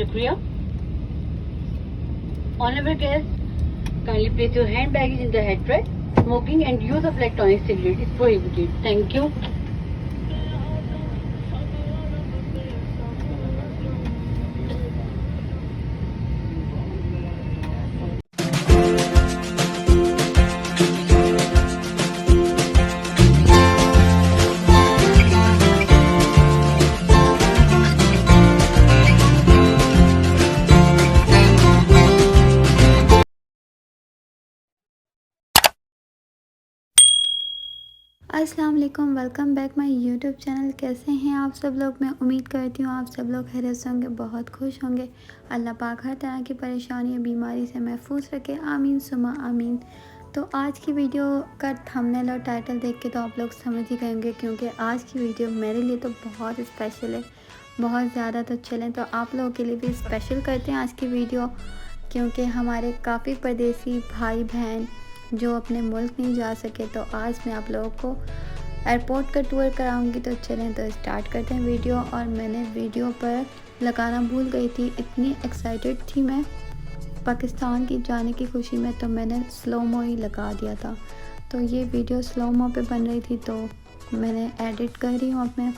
शुक्रिया। Honorable guests, kindly place your hand baggage in the headrest. Smoking and use of electronic cigarette is prohibited. Thank you. अस्सलाम वालेकुम, welcome back my YouTube channel. कैसे हैं आप सब लोग? मैं उम्मीद करती हूँ आप सब लोग खैरियत से होंगे, बहुत खुश होंगे। अल्लाह पाक हर तरह की परेशानी या बीमारी से महफूज रखे, आमीन सुमा आमीन। तो आज की वीडियो का थंबनेल और टाइटल देख के तो आप लोग समझ ही गए होंगे, क्योंकि आज की वीडियो मेरे लिए तो बहुत स्पेशल है, बहुत ज़्यादा। तो चलें तो आप लोगों के लिए भी स्पेशल करते हैं आज की वीडियो, क्योंकि हमारे काफ़ी परदेसी भाई बहन जो अपने मुल्क नहीं जा सके, तो आज मैं आप लोगों को एयरपोर्ट का टूर कराऊंगी। तो चलें तो स्टार्ट करते हैं वीडियो। और मैंने वीडियो पर लगाना भूल गई थी, इतनी एक्साइटेड थी मैं पाकिस्तान की जाने की खुशी में, तो मैंने स्लो मो ही लगा दिया था। तो ये वीडियो स्लो मो पे बन रही थी, तो मैंने एडिट कर रही हूँ अब मैं,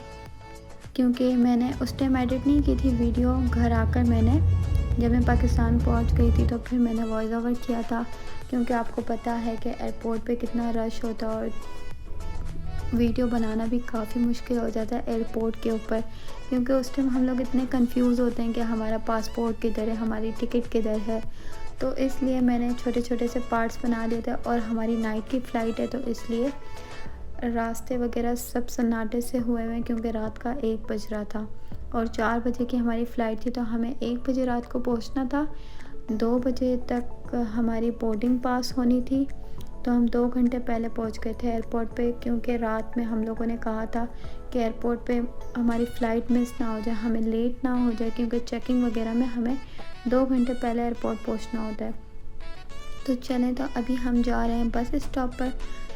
क्योंकि मैंने उस टाइम एडिट नहीं की थी वीडियो। घर आकर मैंने, जब मैं पाकिस्तान पहुंच गई थी, तो फिर मैंने वॉइस ओवर किया था, क्योंकि आपको पता है कि एयरपोर्ट पे कितना रश होता है और वीडियो बनाना भी काफ़ी मुश्किल हो जाता है एयरपोर्ट के ऊपर, क्योंकि उस टाइम हम लोग इतने कंफ्यूज होते हैं कि हमारा पासपोर्ट किधर है, हमारी टिकट किधर है। तो इसलिए मैंने छोटे छोटे से पार्ट्स बना लिए थे, और हमारी नाइट की फ़्लाइट है, तो इसलिए रास्ते वगैरह सब सन्नाटे से हुए हुए हैं, क्योंकि रात का 1 बज रहा था और 4 बजे की हमारी फ़्लाइट थी। तो हमें 1 बजे रात को पहुंचना था, 2 बजे तक हमारी बोर्डिंग पास होनी थी। तो हम 2 घंटे पहले पहुंच गए थे एयरपोर्ट पे, क्योंकि रात में हम लोगों ने कहा था कि एयरपोर्ट पे हमारी फ़्लाइट मिस ना हो जाए, हमें लेट ना हो जाए, क्योंकि चेकिंग वगैरह में हमें 2 घंटे पहले एयरपोर्ट पहुंचना होता है। तो चलें तो अभी हम जा रहे हैं बस स्टॉप पर।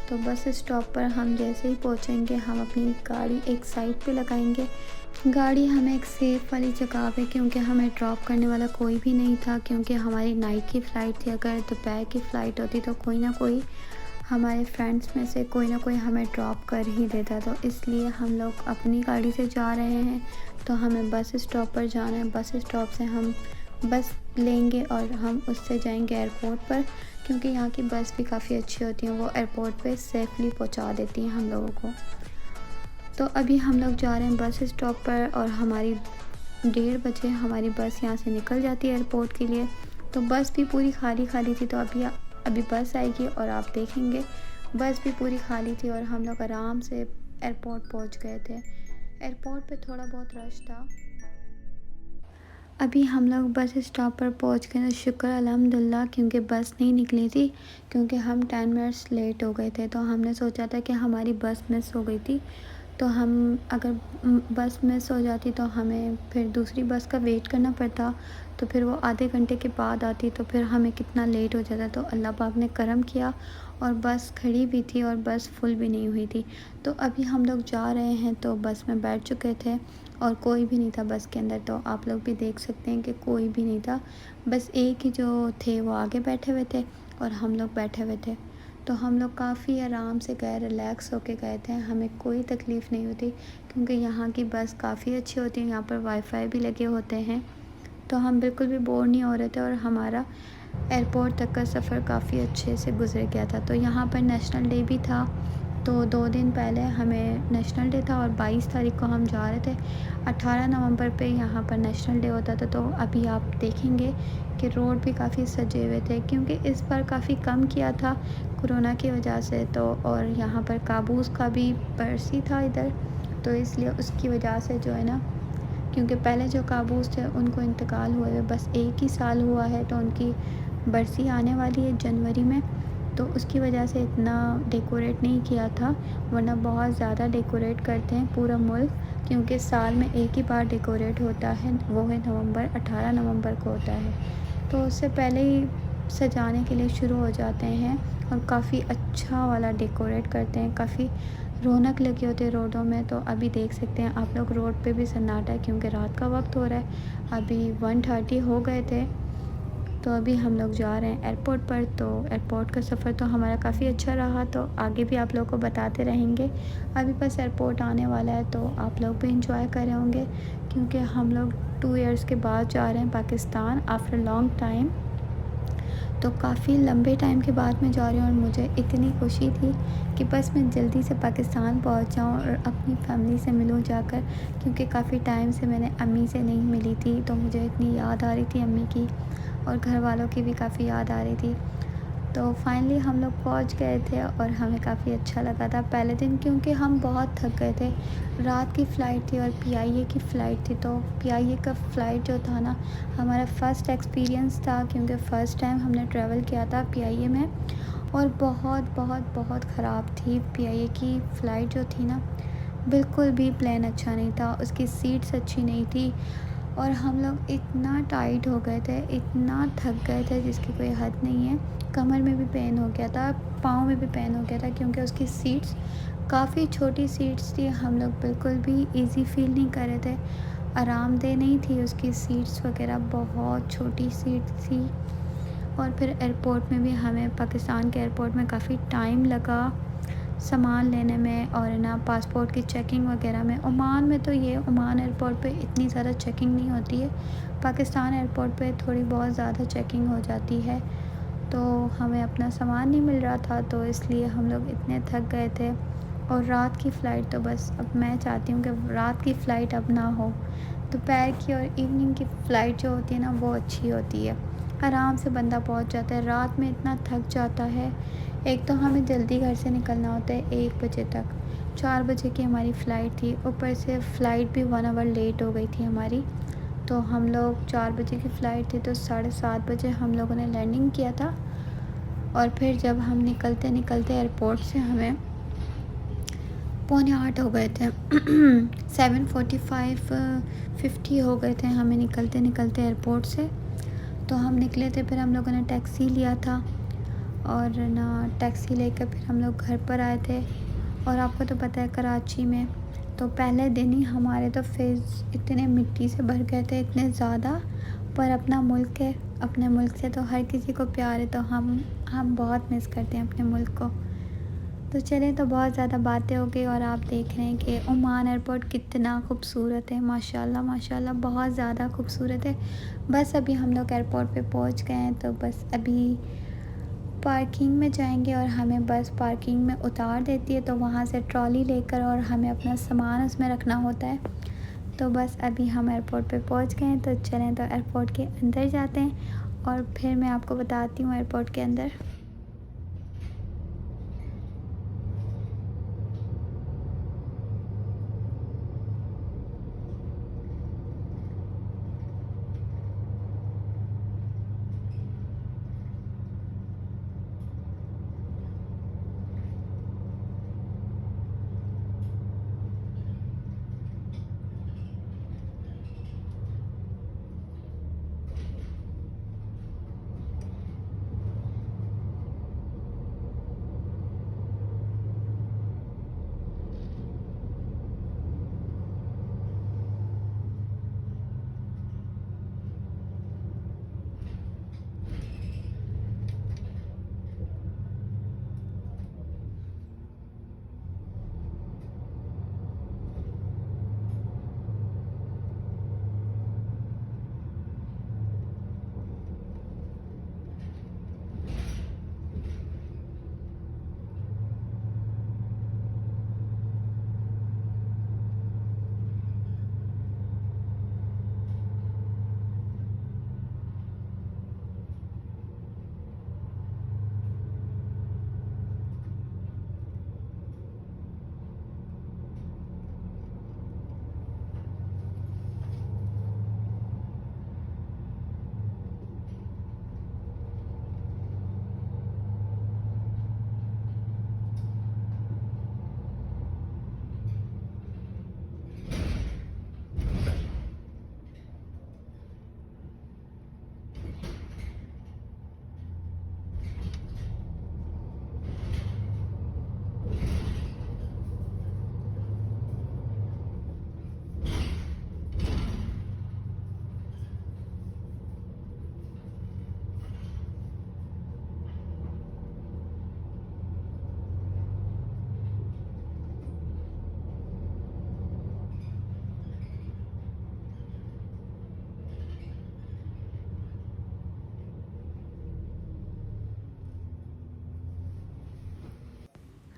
तो बस स्टॉप पर हम जैसे ही पहुंचेंगे, हम अपनी गाड़ी एक साइड पे लगाएंगे। गाड़ी हमें एक सेफ़ वाली जगह पे, क्योंकि हमें ड्रॉप करने वाला कोई भी नहीं था, क्योंकि हमारी नाइट की फ़्लाइट थी। अगर दोपहर की फ़्लाइट होती तो कोई ना कोई हमारे फ्रेंड्स में से कोई ना कोई हमें ड्रॉप कर ही देता। तो इसलिए हम लोग अपनी गाड़ी से जा रहे हैं। तो हमें बस स्टॉप पर जाना है, बस स्टॉप से हम बस लेंगे और हम उससे जाएंगे एयरपोर्ट पर, क्योंकि यहाँ की बस भी काफ़ी अच्छी होती हैं, वो एयरपोर्ट पे सेफली पहुँचा देती हैं हम लोगों को। तो अभी हम लोग जा रहे हैं बस स्टॉप पर, और हमारी 1:30 बजे हमारी बस यहाँ से निकल जाती है एयरपोर्ट के लिए। तो बस भी पूरी खाली खाली थी। तो अभी बस आएगी और आप देखेंगे, बस भी पूरी खाली थी और हम लोग आराम से एयरपोर्ट पहुँच गए थे। एयरपोर्ट पे थोड़ा बहुत रश था। अभी हम लोग बस स्टॉप पर पहुंच गए, तो शुक्र अल्हम्दुलिल्लाह, क्योंकि बस नहीं निकली थी, क्योंकि हम 10 मिनट्स लेट हो गए थे। तो हमने सोचा था कि हमारी बस मिस हो गई थी, तो हम अगर बस मिस हो जाती तो हमें फिर दूसरी बस का वेट करना पड़ता, तो फिर वो आधे घंटे के बाद आती, तो फिर हमें कितना लेट हो जाता। तो अल्लाह पाक ने करम किया और बस खड़ी भी थी और बस फुल भी नहीं हुई थी। तो अभी हम लोग जा रहे हैं, तो बस में बैठ चुके थे और कोई भी नहीं था बस के अंदर। तो आप लोग भी देख सकते हैं कि कोई भी नहीं था, बस एक ही जो थे वो आगे बैठे हुए थे और हम लोग बैठे हुए थे। तो हम लोग काफ़ी आराम से गए, रिलैक्स होके गए थे, हमें कोई तकलीफ़ नहीं होती, क्योंकि यहाँ की बस काफ़ी अच्छी होती है, यहाँ पर वाईफाई भी लगे होते हैं। तो हम बिल्कुल भी बोर नहीं हो रहे थे और हमारा एयरपोर्ट तक का सफ़र काफ़ी अच्छे से गुजर गया था। तो यहाँ पर नेशनल डे भी था, तो 2 दिन पहले हमें नेशनल डे था और 22 तारीख को हम जा रहे थे। 18 नवंबर पे यहाँ पर नेशनल डे होता था। तो अभी आप देखेंगे कि रोड भी काफ़ी सजे हुए थे, क्योंकि इस बार काफ़ी कम किया था कोरोना की वजह से। तो और यहाँ पर काबूस का भी बरसी था इधर, तो इसलिए उसकी वजह से जो है ना, क्योंकि पहले जो काबूस थे उनको इंतकाल हुए बस 1 ही साल हुआ है, तो उनकी बरसी आने वाली है जनवरी में। तो उसकी वजह से इतना डेकोरेट नहीं किया था, वरना बहुत ज़्यादा डेकोरेट करते हैं पूरा मुल्क, क्योंकि साल में 1 ही बार डेकोरेट होता है, वो है नवंबर, 18 नवंबर को होता है। तो उससे पहले ही सजाने के लिए शुरू हो जाते हैं और काफ़ी अच्छा वाला डेकोरेट करते हैं, काफ़ी रौनक लगी होती है रोडों में। तो अभी देख सकते हैं आप लोग रोड पे भी सन्नाटा है क्योंकि रात का वक्त हो रहा है। अभी 1:30 हो गए थे। तो अभी हम लोग जा रहे हैं एयरपोर्ट पर। तो एयरपोर्ट का सफ़र तो हमारा काफ़ी अच्छा रहा, तो आगे भी आप लोगों को बताते रहेंगे। अभी बस एयरपोर्ट आने वाला है तो आप लोग भी इंजॉय कर रहे होंगे क्योंकि हम लोग 2 इयर्स के बाद जा रहे हैं पाकिस्तान आफ्टर लॉन्ग टाइम। तो काफ़ी लंबे टाइम के बाद मैं जा रही हूँ और मुझे इतनी खुशी थी कि बस मैं जल्दी से पाकिस्तान पहुँच जाऊँ और अपनी फैमिली से मिलूँ जाकर, क्योंकि काफ़ी टाइम से मैंने अम्मी से नहीं मिली थी। तो मुझे इतनी याद आ रही थी अम्मी की और घर वालों की भी काफ़ी याद आ रही थी। तो फाइनली हम लोग पहुंच गए थे और हमें काफ़ी अच्छा लगा था पहले दिन, क्योंकि हम बहुत थक गए थे। रात की फ़्लाइट थी और पीआईए की फ़्लाइट थी। तो पीआईए का फ़्लाइट जो था ना, हमारा फ़र्स्ट एक्सपीरियंस था क्योंकि फ़र्स्ट टाइम हमने ट्रैवल किया था पीआईए में। और बहुत बहुत बहुत ख़राब थी पीआईए की फ़्लाइट जो थी ना, बिल्कुल भी प्लेन अच्छा नहीं था, उसकी सीट्स अच्छी नहीं थी। और हम लोग इतना टाइट हो गए थे, इतना थक गए थे जिसकी कोई हद नहीं है। कमर में भी पेन हो गया था, पाँव में भी पेन हो गया था क्योंकि उसकी सीट्स काफ़ी छोटी सीट्स थी। हम लोग बिल्कुल भी इजी फील नहीं कर रहे थे, आरामदेह नहीं थी उसकी सीट्स वगैरह, बहुत छोटी सीट थी। और फिर एयरपोर्ट में भी हमें पाकिस्तान के एयरपोर्ट में काफ़ी टाइम लगा सामान लेने में और ना पासपोर्ट की चेकिंग वगैरह में। ओमान में तो ये ओमान एयरपोर्ट पे इतनी ज़्यादा चेकिंग नहीं होती है, पाकिस्तान एयरपोर्ट पे थोड़ी बहुत ज़्यादा चेकिंग हो जाती है। तो हमें अपना सामान नहीं मिल रहा था तो इसलिए हम लोग इतने थक गए थे। और रात की फ़्लाइट तो बस अब मैं चाहती हूँ कि रात की फ़्लाइट अब ना हो। दोपहर की और इवनिंग की फ़्लाइट जो होती है ना, वो अच्छी होती है, आराम से बंदा पहुँच जाता है। रात में इतना थक जाता है। एक तो हमें जल्दी घर से निकलना होता है 1 बजे तक, 4 बजे की हमारी फ़्लाइट थी, ऊपर से फ़्लाइट भी 1 आवर लेट हो गई थी हमारी। तो हम लोग 4 बजे की फ़्लाइट थी तो 7:30 बजे हम लोगों ने लैंडिंग किया था। और फिर जब हम निकलते निकलते एयरपोर्ट से हमें 7:45 हो गए थे 7:45 50 हो गए थे हमें निकलते निकलते एयरपोर्ट से। तो हम निकले थे, फिर हम लोगों ने टैक्सी लिया था और ना टैक्सी लेकर फिर हम लोग घर पर आए थे। और आपको तो पता है कराची में तो पहले दिन ही हमारे तो फेस इतने मिट्टी से भर गए थे, इतने ज़्यादा। पर अपना मुल्क है, अपने मुल्क से तो हर किसी को प्यार है, तो हम बहुत मिस करते हैं अपने मुल्क को। तो चलें, तो बहुत ज़्यादा बातें हो गई और आप देख रहे हैं कि ओमान एयरपोर्ट कितना खूबसूरत है, माशाल्लाह माशाल्लाह बहुत ज़्यादा खूबसूरत है। बस अभी हम लोग एयरपोर्ट पे पहुंच गए हैं, तो बस अभी पार्किंग में जाएंगे और हमें बस पार्किंग में उतार देती है, तो वहाँ से ट्रॉली लेकर और हमें अपना सामान उसमें रखना होता है। तो बस अभी हम एयरपोर्ट पे पहुंच गए हैं, तो चलें तो एयरपोर्ट के अंदर जाते हैं और फिर मैं आपको बताती हूँ एयरपोर्ट के अंदर।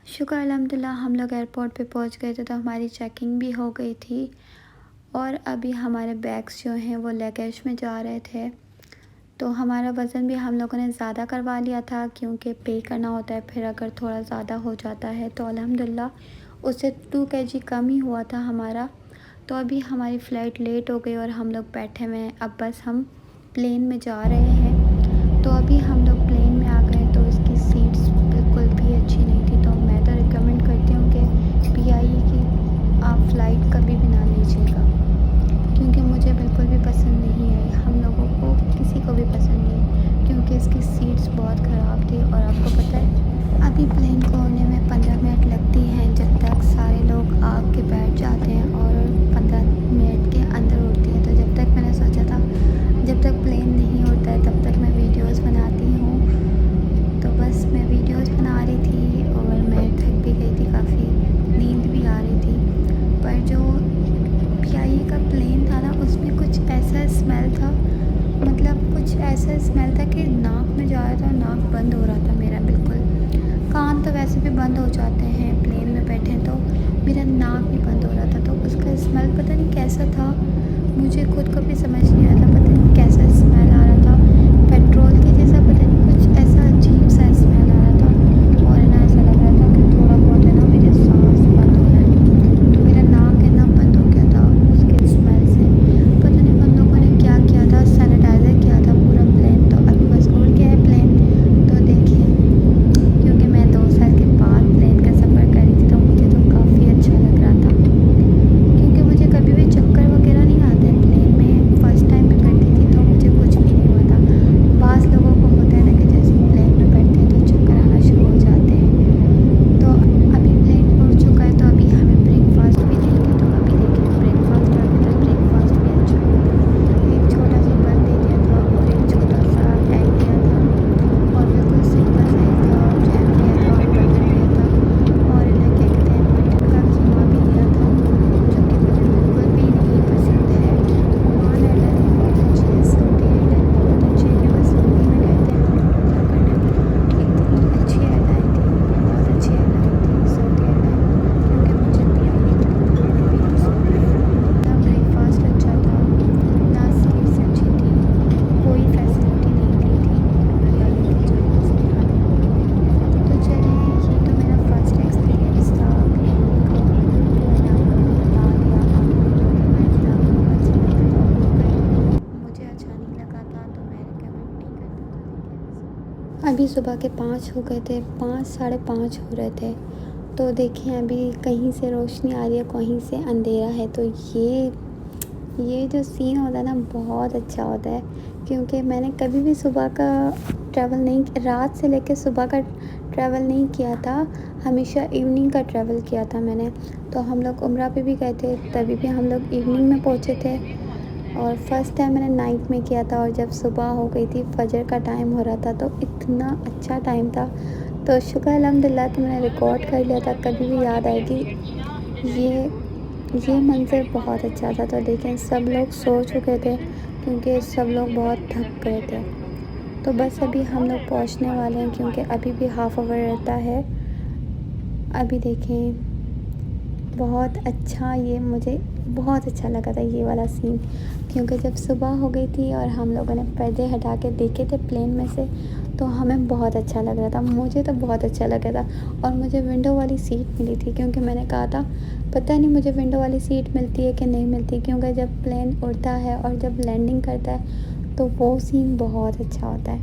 शुक्र अल्हम्दुलिल्लाह हम लोग एयरपोर्ट पे पहुंच गए थे, तो हमारी चेकिंग भी हो गई थी और अभी हमारे बैग्स जो हैं वो लगेज में जा रहे थे। तो हमारा वज़न भी हम लोगों ने ज़्यादा करवा लिया था क्योंकि पे करना होता है, फिर अगर थोड़ा ज़्यादा हो जाता है तो अल्हम्दुलिल्लाह उससे 2 केजी कम ही हुआ था हमारा। तो अभी हमारी फ़्लाइट लेट हो गई और हम लोग बैठे हुए हैं, अब बस हम प्लेन में जा रहे हैं। तो अभी हम लोग प्लेन में आ गए, तो इसकी सीट्स बिल्कुल भी अच्छी नहीं थी। तो मैं तो रिकमेंड करती हूँ कि PIE की आप फ़्लाइट कभी भी ना लीजिएगा, क्योंकि मुझे बिल्कुल भी पसंद नहीं आई, हम लोगों को किसी को भी पसंद नहीं, क्योंकि इसकी सीट्स बहुत ख़राब थी। और आपको पता है अभी प्लेन को होने में 15 मिनट लगती हैं, जब तक सारे लोग आके बैठ जाते हैं और 15 मिनट के अंदर उड़ती है। तो जब तक मैंने सोचा था जब तक प्लेन नहीं उड़ता है तब तक मैं वीडियोस बनाती हूँ, तो बस मैं वीडियोस बना रही थी और मैं थक भी गई थी, काफ़ी नींद भी आ रही थी। पर जो PIE का प्लेन था ना, उसमें कुछ ऐसा स्मेल था, मतलब कुछ ऐसा स्मेल था कि नाक में जा रहा था, नाक बंद हो रहा था मेरा बिल्कुल। कान तो वैसे भी बंद हो जाते हैं प्लेन में बैठे, तो मेरा नाक भी बंद हो रहा था। तो उसका स्मेल पता नहीं कैसा था, मुझे खुद को भी समझ नहीं आ रहा था, पता नहीं कैसा स्मेल आ रहा था, पेट्रोल के जैसा, पता नहीं कुछ ऐसा अजीब सा स्मेल आ रहा था। और है ना ऐसा लग रहा था कि थोड़ा बहुत है ना मेरे सांस बंद हो रहा है, तो मेरा नाक है ना बंद हो गया था उसके स्मेल से। पता नहीं उन लोगों ने क्या किया था, सैनिटाइज़र किया था पूरा प्लेन। तो अभी बस उड़ गया है प्लेन। तो देखिए, क्योंकि मैं 2 साल के बाद प्लेन का सफ़र कर रही थी, तो मुझे तो काफ़ी अच्छा लग रहा था, क्योंकि मुझे कभी भी चक्कर वगैरह नहीं आते हैं प्लेन में। फ़र्स्ट टाइम मैं बैठी थी तो मुझे कुछ भी नहीं हुआ था। बाज़ लोगों को होता है ना कि जैसे ही प्लेन में बैठते हैं तो चक्कर आना शुरू हो जाते हैं। तो अभी प्लेन उड़ चुका है, तो अभी हमें ब्रेकफास्ट भी देंगे। तो अभी देखिए ब्रेकफास्ट आ गया था, ब्रेकफास्ट भी अच्छा था। एक छोटा सा बन दे दिया था और एक छोटा सा एग दिया था और बिल्कुल सिंपल सा ही था, और जैम दिया था और बटर दिया था और इन्हें क्या कहते हैं मटन का कीमा भी दिया था, जो कि मुझे बिल्कुल भी नहीं पसंद है। ओमान एयरलाइन बहुत अच्छी है, सऊदी एयरलाइन बहुत अच्छी है, कि बस सऊदी में कहते हैं हम लोग उम्रा करने। इतनी अच्छी एयरलाइन थी, बहुत अच्छी एयरलाइन थी सऊदी एयरलाइन, क्योंकि मुझे PIE बिल्कुल भी पसंद नहीं है। ना ब्रेकफास्ट अच्छा था, ना सीट्स अच्छी थी, कोई फैसिलिटी नहीं दी थी PIE की तरफ से हमें। तो चलिए, ये तो मेरा फर्स्ट एक्सपीरियंस था प्लेन का, तो मैंने आपको बता दिया। आपको उम्मीद आपको अच्छा लगा होगा, पर मुझे अच्छा नहीं लगा था, तो मैं रिकमेंड नहीं करती। अभी सुबह के 5 हो गए थे, 5 साढ़े 5 हो रहे थे। तो देखिए अभी कहीं से रोशनी आ रही है, कहीं से अंधेरा है। तो ये जो सीन होता है ना बहुत अच्छा होता है, क्योंकि मैंने कभी भी सुबह का ट्रैवल नहीं, रात से लेकर सुबह का ट्रैवल नहीं किया था, हमेशा इवनिंग का ट्रैवल किया था मैंने। तो हम लोग उम्रा पे भी गए थे, तभी भी हम लोग इवनिंग में पहुँचे थे, और फर्स्ट टाइम मैंने नाइट में किया था। और जब सुबह हो गई थी, फजर का टाइम हो रहा था, तो इतना अच्छा टाइम था। तो शुक्र अल्हम्दुलिल्लाह कि मैंने रिकॉर्ड कर लिया था, कभी भी याद आएगी। ये मंज़र बहुत अच्छा था। तो देखें सब लोग सो चुके थे, क्योंकि सब लोग बहुत थक गए थे। तो बस अभी हम लोग पहुंचने वाले हैं, क्योंकि अभी भी हाफ़ आवर रहता है। अभी देखें बहुत अच्छा, ये मुझे बहुत अच्छा लगा था ये वाला सीन, क्योंकि जब सुबह हो गई थी और हम लोगों ने पर्दे हटा के देखे थे प्लेन में से, तो हमें बहुत अच्छा लग रहा था, मुझे तो बहुत अच्छा लगा था। और मुझे विंडो वाली सीट मिली थी, क्योंकि मैंने कहा था पता नहीं मुझे विंडो वाली सीट मिलती है कि नहीं मिलती, क्योंकि जब प्लेन उड़ता है और जब लैंडिंग करता है तो वो सीन बहुत अच्छा होता है।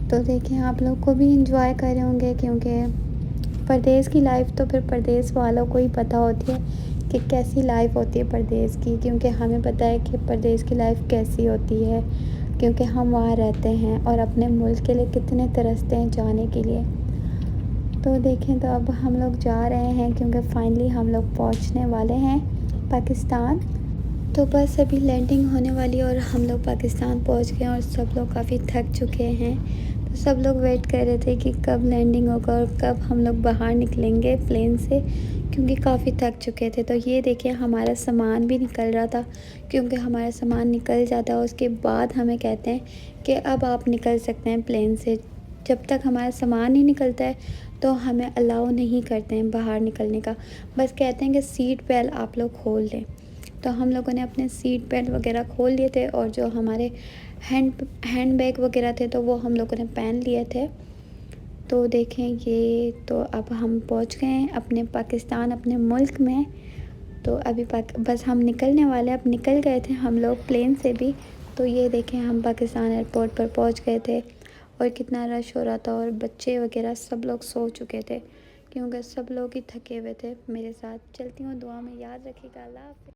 तो देखिए आप लोग को भी इंजॉय कर रहे होंगे, क्योंकि परदेश की लाइफ तो फिर परदेश वालों को ही पता होती है कि कैसी लाइफ होती है परदेश की, क्योंकि हमें पता है कि परदेश की लाइफ कैसी होती है, क्योंकि हम वहाँ रहते हैं और अपने मुल्क के लिए कितने तरसते हैं जाने के लिए। तो देखें, तो अब हम लोग जा रहे हैं, क्योंकि फाइनली हम लोग पहुँचने वाले हैं पाकिस्तान। तो बस अभी लैंडिंग होने वाली है और हम लोग पाकिस्तान पहुंच गए, और सब लोग काफ़ी थक चुके हैं। तो सब लोग वेट कर रहे थे कि कब लैंडिंग होगा और कब हम लोग बाहर निकलेंगे प्लेन से, क्योंकि काफ़ी थक चुके थे। तो ये देखिए हमारा सामान भी निकल रहा था, क्योंकि हमारा सामान निकल जाता है उसके बाद हमें कहते हैं कि अब आप निकल सकते हैं प्लेन से, जब तक हमारा सामान नहीं निकलता है तो हमें अलाउ नहीं करते हैं बाहर निकलने का। बस कहते हैं कि सीट बेल्ट आप लोग खोल लें। तो हम लोगों ने अपने सीट बेल्ट वगैरह खोल लिए थे और जो हमारे हैंड बैग वगैरह थे तो वो हम लोगों ने पहन लिए थे। तो देखें ये तो अब हम पहुंच गए हैं अपने पाकिस्तान, अपने मुल्क में। तो अभी बस हम निकलने वाले, अब निकल गए थे हम लोग प्लेन से भी। तो ये देखें हम पाकिस्तान एयरपोर्ट पर पहुंच गए थे और कितना रश हो रहा था और बच्चे वगैरह सब लोग सो चुके थे क्योंकि सब लोग ही थके हुए थे। मेरे साथ चलती हूँ, दुआ में याद रखिएगा। अल्लाह हाफ़िज़।